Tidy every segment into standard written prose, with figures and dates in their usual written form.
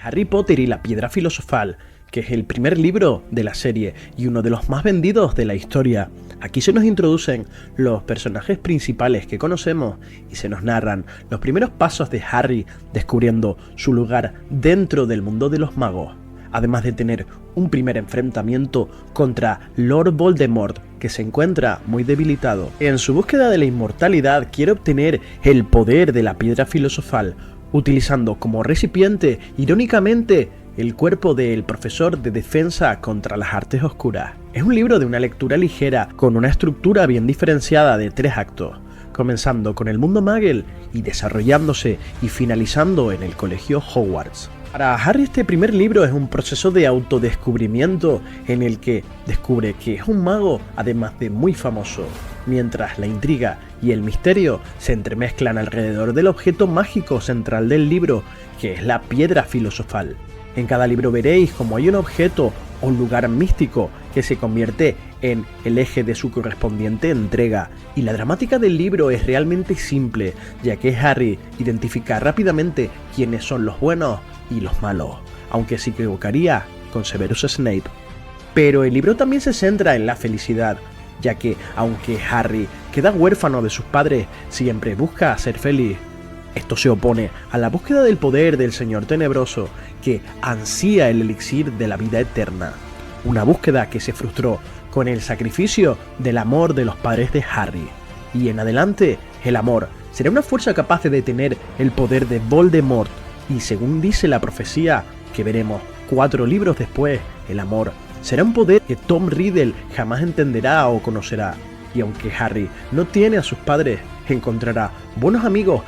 Harry Potter y la Piedra Filosofal, que es el primer libro de la serie y uno de los más vendidos de la historia. Aquí se nos introducen los personajes principales que conocemos y se nos narran los primeros pasos de Harry descubriendo su lugar dentro del mundo de los magos, además de tener un primer enfrentamiento contra Lord Voldemort, que se encuentra muy debilitado. En su búsqueda de la inmortalidad quiere obtener el poder de la Piedra Filosofal, utilizando como recipiente, irónicamente, el cuerpo del profesor de defensa contra las artes oscuras. Es un libro de una lectura ligera, con una estructura bien diferenciada de 3 actos, comenzando con el mundo Muggle y desarrollándose y finalizando en el colegio Hogwarts. Para Harry este primer libro es un proceso de autodescubrimiento en el que descubre que es un mago además de muy famoso, mientras la intriga y el misterio se entremezclan alrededor del objeto mágico central del libro, que es la Piedra Filosofal. En cada libro veréis cómo hay un objeto o lugar místico que se convierte en el eje de su correspondiente entrega, y la dramática del libro es realmente simple, ya que Harry identifica rápidamente quiénes son los buenos y los malos, aunque se equivocaría con Severus Snape. Pero el libro también se centra en la felicidad, ya que aunque Harry queda huérfano de sus padres, siempre busca ser feliz. Esto se opone a la búsqueda del poder del Señor Tenebroso, que ansía el elixir de la vida eterna, una búsqueda que se frustró con el sacrificio del amor de los padres de Harry. Y en adelante, el amor será una fuerza capaz de detener el poder de Voldemort, y según dice la profecía que veremos 4 libros después, el amor será un poder que Tom Riddle jamás entenderá o conocerá. Y aunque Harry no tiene a sus padres, encontrará buenos amigos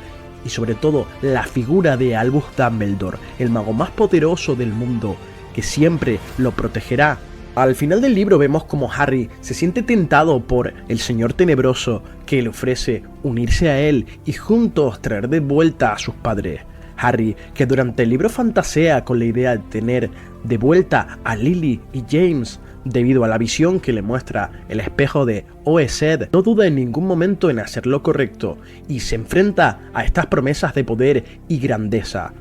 y sobre todo la figura de Albus Dumbledore, el mago más poderoso del mundo, que siempre lo protegerá. Al final del libro vemos como Harry se siente tentado por el Señor Tenebroso, que le ofrece unirse a él y juntos traer de vuelta a sus padres. Harry, que durante el libro fantasea con la idea de tener de vuelta a Lily y James, debido a la visión que le muestra el espejo de Oesed, no duda en ningún momento en hacer lo correcto y se enfrenta a estas promesas de poder y grandeza.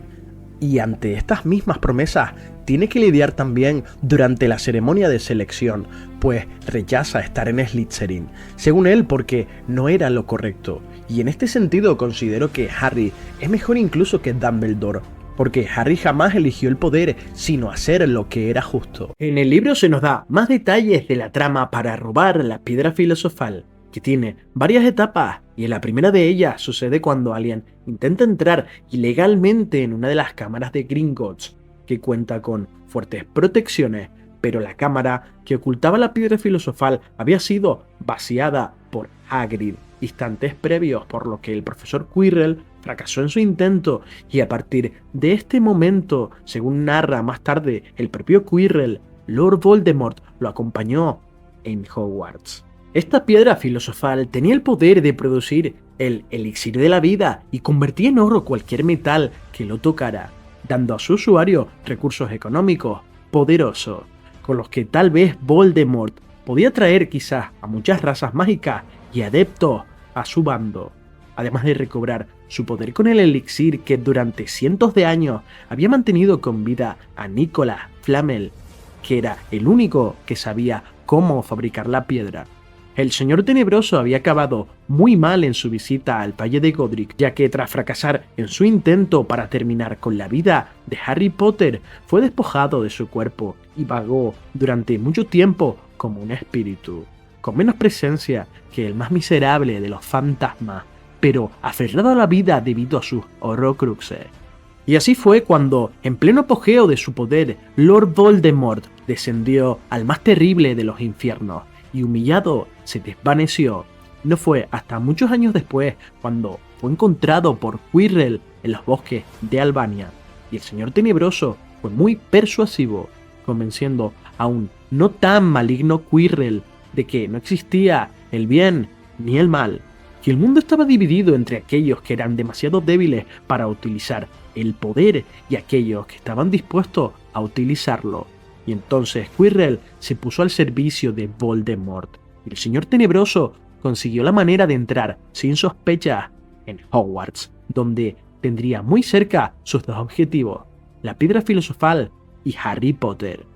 Y ante estas mismas promesas tiene que lidiar también durante la ceremonia de selección, pues rechaza estar en Slytherin, según él porque no era lo correcto. Y en este sentido considero que Harry es mejor incluso que Dumbledore, porque Harry jamás eligió el poder, sino hacer lo que era justo. En el libro se nos da más detalles de la trama para robar la Piedra Filosofal, que tiene varias etapas, y en la primera de ellas sucede cuando alguien intenta entrar ilegalmente en una de las cámaras de Gringotts, que cuenta con fuertes protecciones, pero la cámara que ocultaba la Piedra Filosofal había sido vaciada por Hagrid instantes previos, por lo que el profesor Quirrell fracasó en su intento, y a partir de este momento, según narra más tarde el propio Quirrell, Lord Voldemort lo acompañó en Hogwarts. Esta Piedra Filosofal tenía el poder de producir el elixir de la vida y convertía en oro cualquier metal que lo tocara, dando a su usuario recursos económicos poderosos, con los que tal vez Voldemort podía traer quizás a muchas razas mágicas y adeptos a su bando, además de recobrar su poder con el elixir que durante cientos de años había mantenido con vida a Nicolas Flamel, que era el único que sabía cómo fabricar la piedra. El Señor Tenebroso había acabado muy mal en su visita al Valle de Godric, ya que tras fracasar en su intento para terminar con la vida de Harry Potter, fue despojado de su cuerpo y vagó durante mucho tiempo como un espíritu, con menos presencia que el más miserable de los fantasmas, pero aferrado a la vida debido a sus horrocruxes. Y así fue cuando, en pleno apogeo de su poder, Lord Voldemort descendió al más terrible de los infiernos, y humillado se desvaneció. No fue hasta muchos años después cuando fue encontrado por Quirrell en los bosques de Albania, y el Señor Tenebroso fue muy persuasivo, convenciendo a un no tan maligno Quirrell de que no existía el bien ni el mal, que el mundo estaba dividido entre aquellos que eran demasiado débiles para utilizar el poder y aquellos que estaban dispuestos a utilizarlo. Y entonces Quirrell se puso al servicio de Voldemort, y el Señor Tenebroso consiguió la manera de entrar sin sospecha en Hogwarts, donde tendría muy cerca sus dos objetivos: la piedra filosofal y Harry Potter.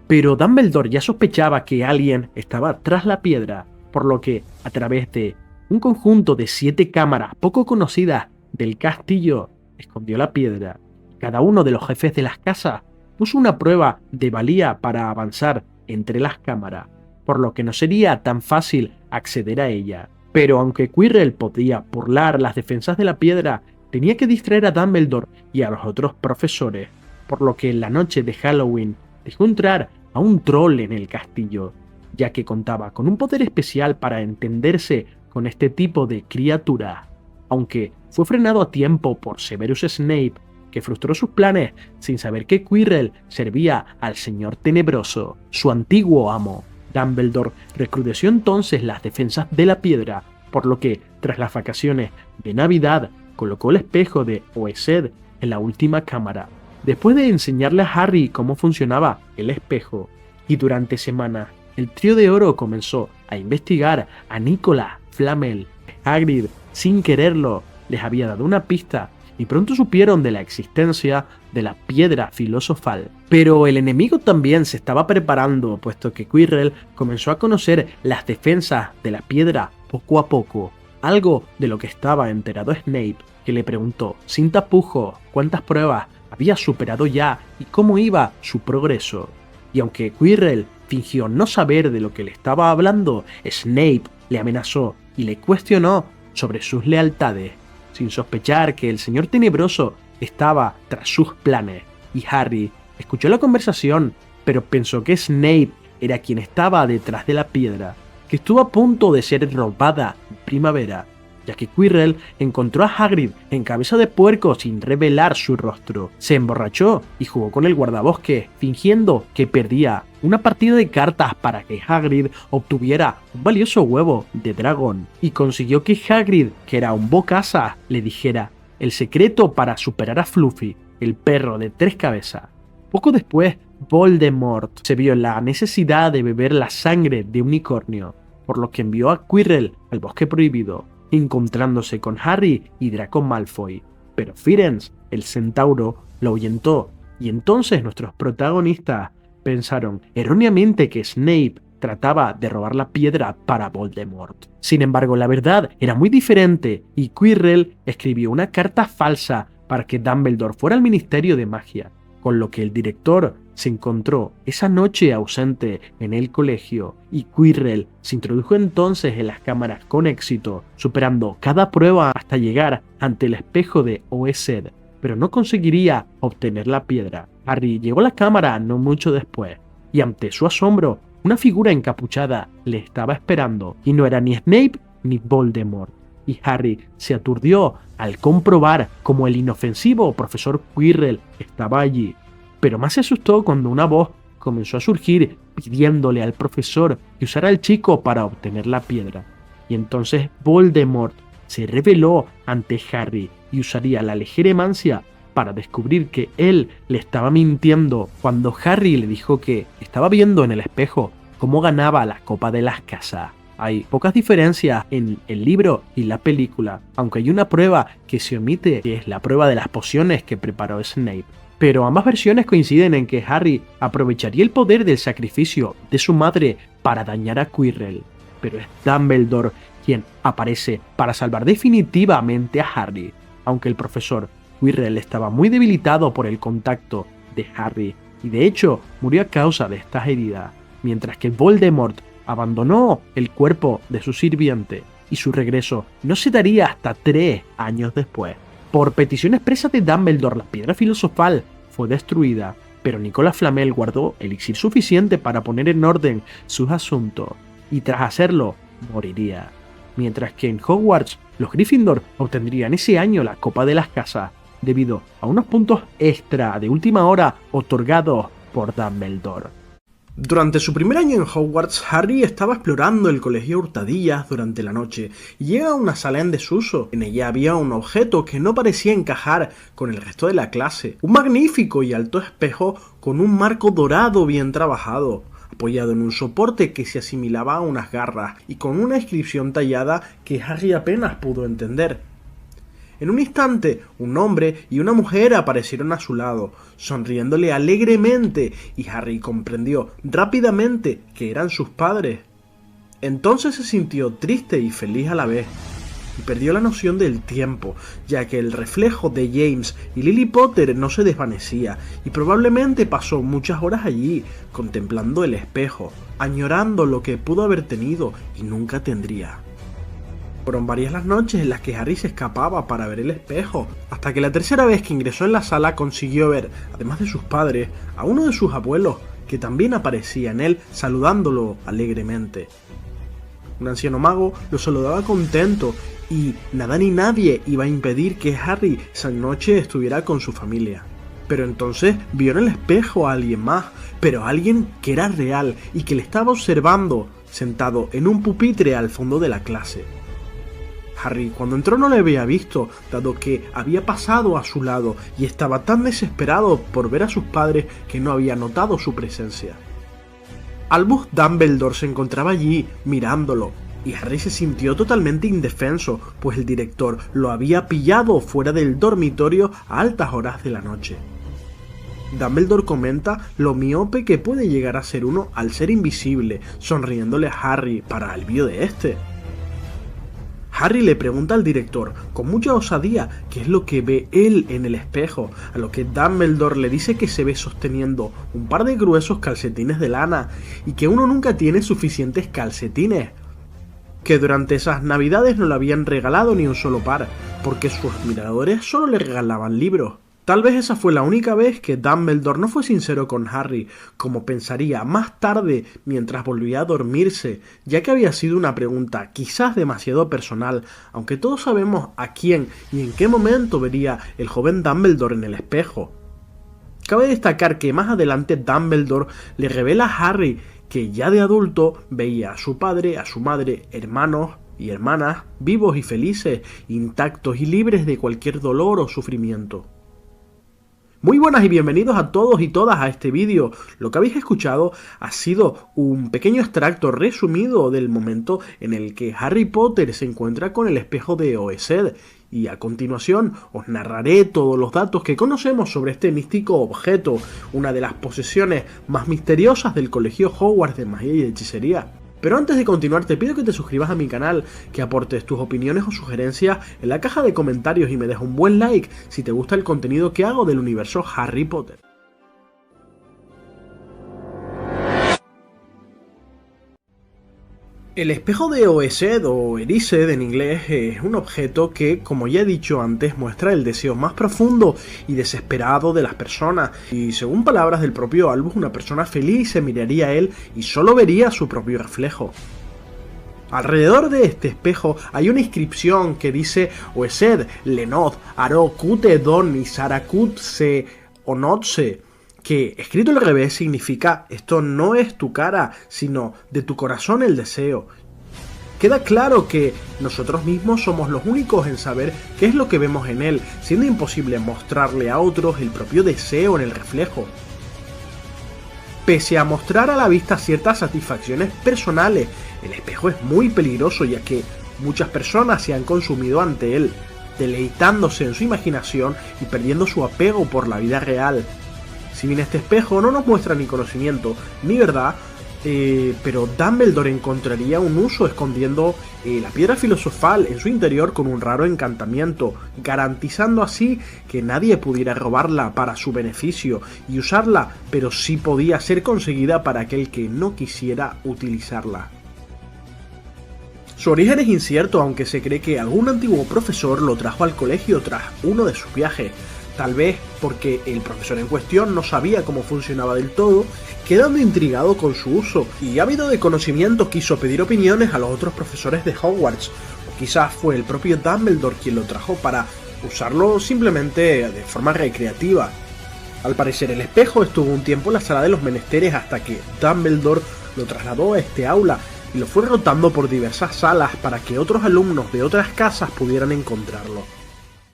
Pero Dumbledore ya sospechaba que alguien estaba tras la piedra, por lo que, a través de un conjunto de 7 cámaras poco conocidas del castillo, escondió la piedra. Cada uno de los jefes de las casas puso una prueba de valía para avanzar entre las cámaras, por lo que no sería tan fácil acceder a ella. Pero aunque Quirrell podía burlar las defensas de la piedra, tenía que distraer a Dumbledore y a los otros profesores, por lo que en la noche de Halloween dejó entrar a un troll en el castillo, ya que contaba con un poder especial para entenderse con este tipo de criatura. Aunque fue frenado a tiempo por Severus Snape, que frustró sus planes sin saber que Quirrell servía al Señor Tenebroso, su antiguo amo. Dumbledore recrudeció entonces las defensas de la piedra, por lo que, tras las vacaciones de Navidad, colocó el espejo de Oesed en la última cámara, después de enseñarle a Harry cómo funcionaba el espejo. Y durante semanas, el trío de oro comenzó a investigar a Nicolas Flamel. Hagrid, sin quererlo, les había dado una pista y pronto supieron de la existencia de la piedra filosofal. Pero el enemigo también se estaba preparando, puesto que Quirrell comenzó a conocer las defensas de la piedra poco a poco, algo de lo que estaba enterado Snape, que le preguntó sin tapujos cuántas pruebas había superado ya y cómo iba su progreso. Y aunque Quirrell fingió no saber de lo que le estaba hablando, Snape le amenazó y le cuestionó sobre sus lealtades, sin sospechar que el Señor Tenebroso estaba tras sus planes. Y Harry escuchó la conversación, pero pensó que Snape era quien estaba detrás de la piedra, que estuvo a punto de ser robada en primavera, ya que Quirrell encontró a Hagrid en cabeza de puerco sin revelar su rostro. Se emborrachó y jugó con el guardabosques, fingiendo que perdía una partida de cartas para que Hagrid obtuviera un valioso huevo de dragón, y consiguió que Hagrid, que era un bocazas, le dijera el secreto para superar a Fluffy, el perro de 3 cabezas. Poco después, Voldemort se vio en la necesidad de beber la sangre de unicornio, por lo que envió a Quirrell al Bosque Prohibido, encontrándose con Harry y Draco Malfoy. Pero Firenze, el centauro, lo ahuyentó, y entonces nuestros protagonistas pensaron erróneamente que Snape trataba de robar la piedra para Voldemort. Sin embargo, la verdad era muy diferente, y Quirrell escribió una carta falsa para que Dumbledore fuera al Ministerio de Magia, con lo que el director se encontró esa noche ausente en el colegio, y Quirrell se introdujo entonces en las cámaras con éxito, superando cada prueba hasta llegar ante el espejo de Oesed, pero no conseguiría obtener la piedra. Harry llegó a la cámara no mucho después, y ante su asombro, una figura encapuchada le estaba esperando, y no era ni Snape ni Voldemort. Y Harry se aturdió al comprobar cómo el inofensivo profesor Quirrell estaba allí, pero más se asustó cuando una voz comenzó a surgir pidiéndole al profesor que usara al chico para obtener la piedra. Y entonces Voldemort se reveló ante Harry y usaría la legeremancia para descubrir que él le estaba mintiendo cuando Harry le dijo que estaba viendo en el espejo cómo ganaba la copa de las casas. Hay pocas diferencias en el libro y la película, aunque hay una prueba que se omite, que es la prueba de las pociones que preparó Snape. Pero ambas versiones coinciden en que Harry aprovecharía el poder del sacrificio de su madre para dañar a Quirrell. Pero es Dumbledore quien aparece para salvar definitivamente a Harry, aunque el profesor Quirrell estaba muy debilitado por el contacto de Harry y de hecho murió a causa de estas heridas, mientras que Voldemort abandonó el cuerpo de su sirviente y su regreso no se daría hasta 3 años después. Por petición expresa de Dumbledore, la piedra filosofal fue destruida, pero Nicolas Flamel guardó elixir suficiente para poner en orden sus asuntos, y tras hacerlo, moriría. Mientras que en Hogwarts, los Gryffindor obtendrían ese año la Copa de las Casas, debido a unos puntos extra de última hora otorgados por Dumbledore. Durante su primer año en Hogwarts, Harry estaba explorando el colegio a hurtadillas durante la noche y llega a una sala en desuso. En ella había un objeto que no parecía encajar con el resto de la clase. Un magnífico y alto espejo con un marco dorado bien trabajado, apoyado en un soporte que se asimilaba a unas garras y con una inscripción tallada que Harry apenas pudo entender. En un instante, un hombre y una mujer aparecieron a su lado, sonriéndole alegremente, y Harry comprendió rápidamente que eran sus padres. Entonces se sintió triste y feliz a la vez, y perdió la noción del tiempo, ya que el reflejo de James y Lily Potter no se desvanecía, y probablemente pasó muchas horas allí, contemplando el espejo, añorando lo que pudo haber tenido y nunca tendría. Fueron varias las noches en las que Harry se escapaba para ver el espejo, hasta que la tercera vez que ingresó en la sala consiguió ver, además de sus padres, a uno de sus abuelos, que también aparecía en él saludándolo alegremente. Un anciano mago lo saludaba contento, y nada ni nadie iba a impedir que Harry esa noche estuviera con su familia. Pero entonces vio en el espejo a alguien más, pero alguien que era real y que le estaba observando, sentado en un pupitre al fondo de la clase. Harry, cuando entró, no le había visto, dado que había pasado a su lado y estaba tan desesperado por ver a sus padres que no había notado su presencia. Albus Dumbledore se encontraba allí, mirándolo, y Harry se sintió totalmente indefenso, pues el director lo había pillado fuera del dormitorio a altas horas de la noche. Dumbledore comenta lo miope que puede llegar a ser uno al ser invisible, sonriéndole a Harry para alivio de este. Harry le pregunta al director, con mucha osadía, qué es lo que ve él en el espejo, a lo que Dumbledore le dice que se ve sosteniendo un par de gruesos calcetines de lana, y que uno nunca tiene suficientes calcetines, que durante esas navidades no le habían regalado ni un solo par, porque sus admiradores solo le regalaban libros. Tal vez esa fue la única vez que Dumbledore no fue sincero con Harry, como pensaría más tarde mientras volvía a dormirse, ya que había sido una pregunta quizás demasiado personal, aunque todos sabemos a quién y en qué momento vería el joven Dumbledore en el espejo. Cabe destacar que más adelante Dumbledore le revela a Harry que ya de adulto veía a su padre, a su madre, hermanos y hermanas vivos y felices, intactos y libres de cualquier dolor o sufrimiento. Muy buenas y bienvenidos a todos y todas a este vídeo. Lo que habéis escuchado ha sido un pequeño extracto resumido del momento en el que Harry Potter se encuentra con el espejo de Oesed, y a continuación os narraré todos los datos que conocemos sobre este místico objeto, una de las posesiones más misteriosas del Colegio Hogwarts de Magia y Hechicería. Pero antes de continuar te pido que te suscribas a mi canal, que aportes tus opiniones o sugerencias en la caja de comentarios y me dejes un buen like si te gusta el contenido que hago del universo Harry Potter. El espejo de Oesed o Erised en inglés es un objeto que, como ya he dicho antes, muestra el deseo más profundo y desesperado de las personas, y según palabras del propio Albus, una persona feliz se miraría a él y solo vería su propio reflejo. Alrededor de este espejo hay una inscripción que dice Oesed, Lenod, Aro, Kute, Don y Sarakut se Onotse, que escrito al revés significa esto no es tu cara, sino de tu corazón el deseo. Queda claro que nosotros mismos somos los únicos en saber qué es lo que vemos en él, siendo imposible mostrarle a otros el propio deseo en el reflejo. Pese a mostrar a la vista ciertas satisfacciones personales, el espejo es muy peligroso, ya que muchas personas se han consumido ante él, deleitándose en su imaginación y perdiendo su apego por la vida real. Si bien este espejo no nos muestra ni conocimiento ni verdad, pero Dumbledore encontraría un uso escondiendo la piedra filosofal en su interior con un raro encantamiento, garantizando así que nadie pudiera robarla para su beneficio y usarla, pero sí podía ser conseguida para aquel que no quisiera utilizarla. Su origen es incierto, aunque se cree que algún antiguo profesor lo trajo al colegio tras uno de sus viajes. Tal vez porque el profesor en cuestión no sabía cómo funcionaba del todo, quedando intrigado con su uso, y ávido de conocimiento quiso pedir opiniones a los otros profesores de Hogwarts, o quizás fue el propio Dumbledore quien lo trajo para usarlo simplemente de forma recreativa. Al parecer el espejo estuvo un tiempo en la sala de los menesteres hasta que Dumbledore lo trasladó a este aula y lo fue rotando por diversas salas para que otros alumnos de otras casas pudieran encontrarlo.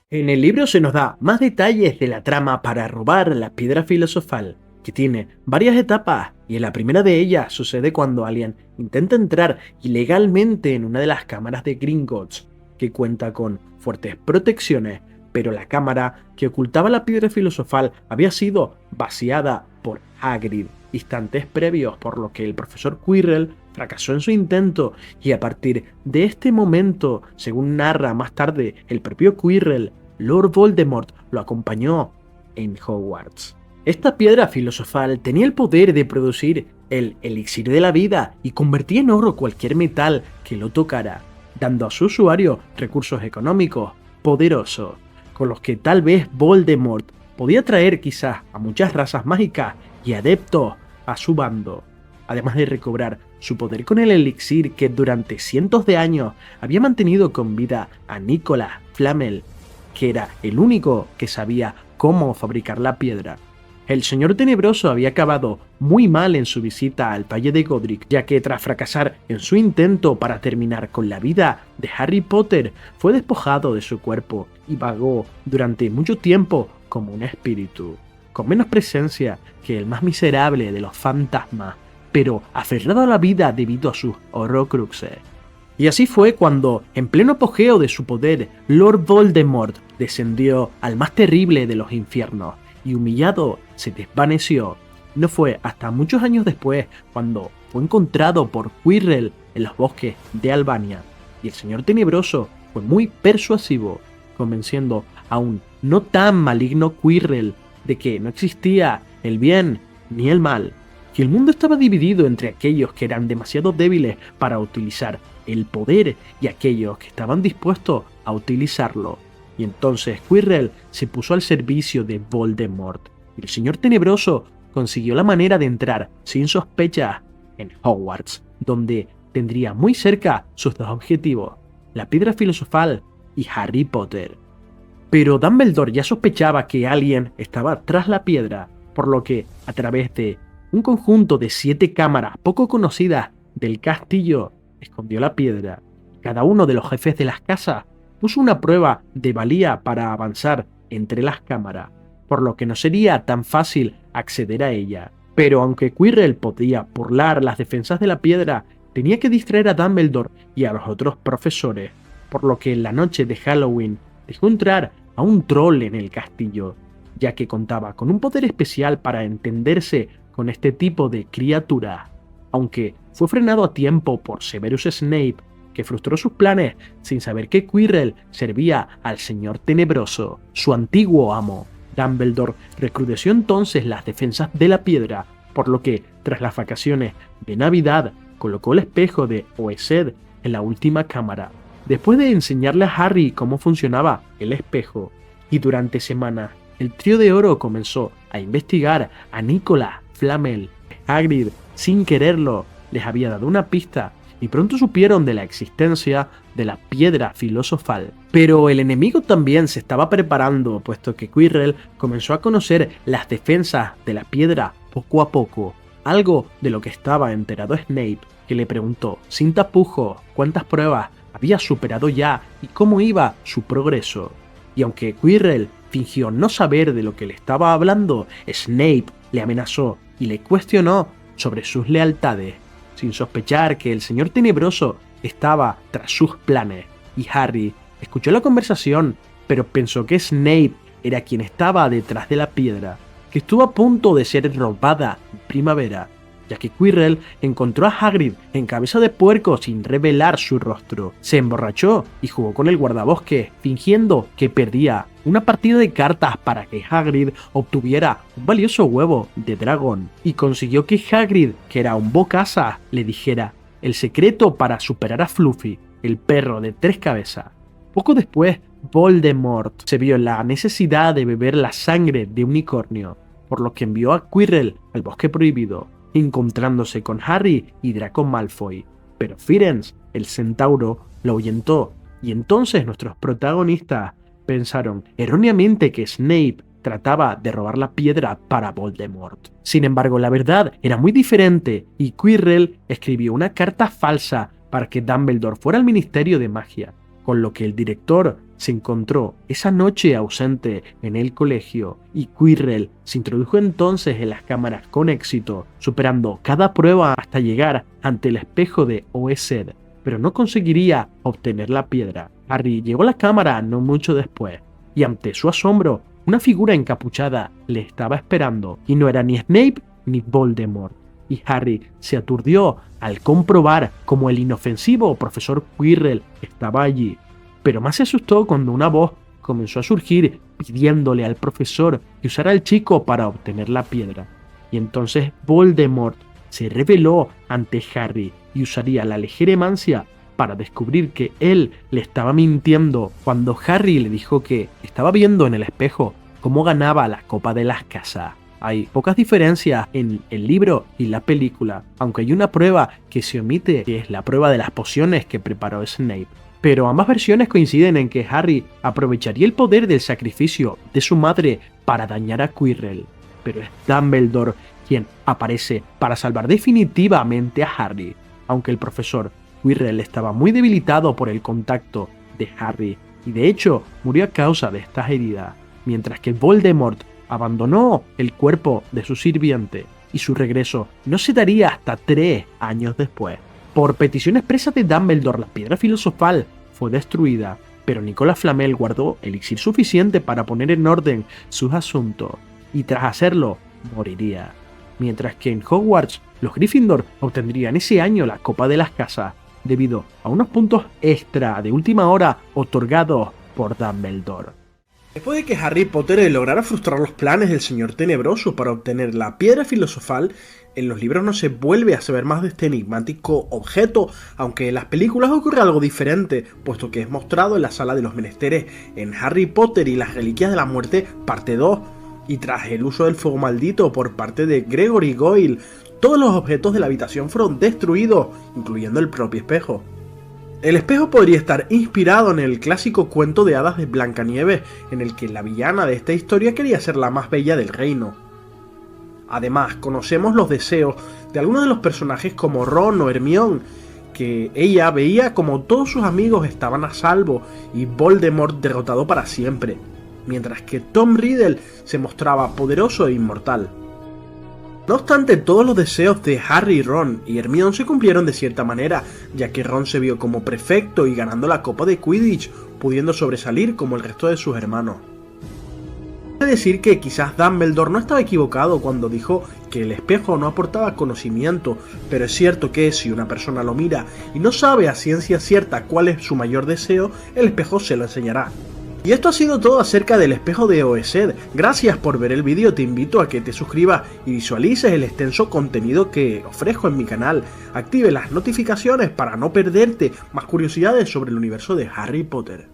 En el libro se nos da más detalles de la trama para robar la piedra filosofal, que tiene varias etapas, y en la primera de ellas sucede cuando alguien intenta entrar ilegalmente en una de las cámaras de Gringotts, que cuenta con fuertes protecciones, pero la cámara que ocultaba la piedra filosofal había sido vaciada por Hagrid instantes previos, por lo que el profesor Quirrell fracasó en su intento, y a partir de este momento, según narra más tarde el propio Quirrell, Lord Voldemort lo acompañó en Hogwarts. Esta piedra filosofal tenía el poder de producir el elixir de la vida y convertía en oro cualquier metal que lo tocara, dando a su usuario recursos económicos poderosos, con los que tal vez Voldemort podía atraer quizás a muchas razas mágicas y adeptos a su bando, además de recobrar su poder con el elixir que durante cientos de años había mantenido con vida a Nicolas Flamel, que era el único que sabía cómo fabricar la piedra. El Señor Tenebroso había acabado muy mal en su visita al Valle de Godric, ya que tras fracasar en su intento para terminar con la vida de Harry Potter, fue despojado de su cuerpo y vagó durante mucho tiempo como un espíritu, con menos presencia que el más miserable de los fantasmas, pero aferrado a la vida debido a sus horrocruxes. Y así fue cuando, en pleno apogeo de su poder, Lord Voldemort descendió al más terrible de los infiernos, y humillado se desvaneció. No fue hasta muchos años después cuando fue encontrado por Quirrell en los bosques de Albania, y el Señor Tenebroso fue muy persuasivo, convenciendo a un no tan maligno Quirrell de que no existía el bien ni el mal, que el mundo estaba dividido entre aquellos que eran demasiado débiles para utilizar el poder y aquellos que estaban dispuestos a utilizarlo. Y entonces Quirrell se puso al servicio de Voldemort, y el Señor Tenebroso consiguió la manera de entrar sin sospechas en Hogwarts, donde tendría muy cerca sus dos objetivos, la piedra filosofal y Harry Potter. Pero Dumbledore ya sospechaba que alguien estaba tras la piedra, por lo que, a través de un conjunto de 7 cámaras poco conocidas del castillo, escondió la piedra. Cada uno de los jefes de las casas puso una prueba de valía para avanzar entre las cámaras, por lo que no sería tan fácil acceder a ella. Pero aunque Quirrell podía burlar las defensas de la piedra, tenía que distraer a Dumbledore y a los otros profesores, por lo que en la noche de Halloween dejó entrar a un troll en el castillo, ya que contaba con un poder especial para entenderse con este tipo de criatura, aunque fue frenado a tiempo por Severus Snape, que frustró sus planes sin saber que Quirrell servía al Señor Tenebroso, su antiguo amo. Dumbledore recrudeció entonces las defensas de la piedra, por lo que, tras las vacaciones de Navidad, colocó el espejo de Oesed en la última cámara, después de enseñarle a Harry cómo funcionaba el espejo. Y durante semanas, el trío de oro comenzó a investigar a Nicolas Flamel. Hagrid, sin quererlo, les había dado una pista, y pronto supieron de la existencia de la piedra filosofal. Pero el enemigo también se estaba preparando, puesto que Quirrell comenzó a conocer las defensas de la piedra poco a poco, algo de lo que estaba enterado Snape, que le preguntó sin tapujos cuántas pruebas había superado ya y cómo iba su progreso. Y aunque Quirrell fingió no saber de lo que le estaba hablando, Snape le amenazó y le cuestionó sobre sus lealtades, sin sospechar que el Señor Tenebroso estaba tras sus planes. Y Harry escuchó la conversación, pero pensó que Snape era quien estaba detrás de la piedra, que estuvo a punto de ser robada en primavera, ya que Quirrell encontró a Hagrid en cabeza de puerco sin revelar su rostro. Se emborrachó y jugó con el guardabosques, fingiendo que perdía una partida de cartas para que Hagrid obtuviera un valioso huevo de dragón, y consiguió que Hagrid, que era un bocazas, le dijera el secreto para superar a Fluffy, el perro de 3 cabezas. Poco después, Voldemort se vio en la necesidad de beber la sangre de unicornio, por lo que envió a Quirrell al bosque prohibido, encontrándose con Harry y Draco Malfoy. Pero Firenze, el centauro, lo ahuyentó, y entonces nuestros protagonistas pensaron erróneamente que Snape trataba de robar la piedra para Voldemort. Sin embargo, la verdad era muy diferente, y Quirrell escribió una carta falsa para que Dumbledore fuera al Ministerio de Magia, con lo que el director se encontró esa noche ausente en el colegio, y Quirrell se introdujo entonces en las cámaras con éxito, superando cada prueba hasta llegar ante el espejo de Oesed, pero no conseguiría obtener la piedra. Harry llegó a la cámara no mucho después, y ante su asombro, una figura encapuchada le estaba esperando, y no era ni Snape ni Voldemort. Y Harry se aturdió al comprobar cómo el inofensivo profesor Quirrell estaba allí, pero más se asustó cuando una voz comenzó a surgir pidiéndole al profesor que usara al chico para obtener la piedra. Y entonces Voldemort se reveló ante Harry y usaría la legeremancia para descubrir que él le estaba mintiendo cuando Harry le dijo que estaba viendo en el espejo cómo ganaba la copa de las casas. Hay pocas diferencias en el libro y la película, aunque hay una prueba que se omite, que es la prueba de las pociones que preparó Snape. Pero ambas versiones coinciden en que Harry aprovecharía el poder del sacrificio de su madre para dañar a Quirrell. Pero es Dumbledore quien aparece para salvar definitivamente a Harry, aunque el profesor Quirrell estaba muy debilitado por el contacto de Harry y de hecho murió a causa de estas heridas, mientras que Voldemort abandonó el cuerpo de su sirviente y su regreso no se daría hasta 3 años después. Por petición expresa de Dumbledore, la piedra filosofal fue destruida, pero Nicolas Flamel guardó elixir suficiente para poner en orden sus asuntos, y tras hacerlo, moriría. Mientras que en Hogwarts, los Gryffindor obtendrían ese año la Copa de las Casas, debido a unos puntos extra de última hora otorgados por Dumbledore. Después de que Harry Potter lograra frustrar los planes del Señor Tenebroso para obtener la piedra filosofal, en los libros no se vuelve a saber más de este enigmático objeto, aunque en las películas ocurre algo diferente, puesto que es mostrado en la Sala de los Menesteres en Harry Potter y las Reliquias de la Muerte parte 2, y tras el uso del fuego maldito por parte de Gregory Goyle, todos los objetos de la habitación fueron destruidos, incluyendo el propio espejo. El espejo podría estar inspirado en el clásico cuento de hadas de Blancanieves, en el que la villana de esta historia quería ser la más bella del reino. Además, conocemos los deseos de algunos de los personajes como Ron o Hermione, que ella veía como todos sus amigos estaban a salvo y Voldemort derrotado para siempre, mientras que Tom Riddle se mostraba poderoso e inmortal. No obstante, todos los deseos de Harry, Ron y Hermione se cumplieron de cierta manera, ya que Ron se vio como prefecto y ganando la Copa de Quidditch, pudiendo sobresalir como el resto de sus hermanos. Hay que decir que quizás Dumbledore no estaba equivocado cuando dijo que el espejo no aportaba conocimiento, pero es cierto que si una persona lo mira y no sabe a ciencia cierta cuál es su mayor deseo, el espejo se lo enseñará. Y esto ha sido todo acerca del espejo de Oesed. Gracias por ver el vídeo, te invito a que te suscribas y visualices el extenso contenido que ofrezco en mi canal. Active las notificaciones para no perderte más curiosidades sobre el universo de Harry Potter.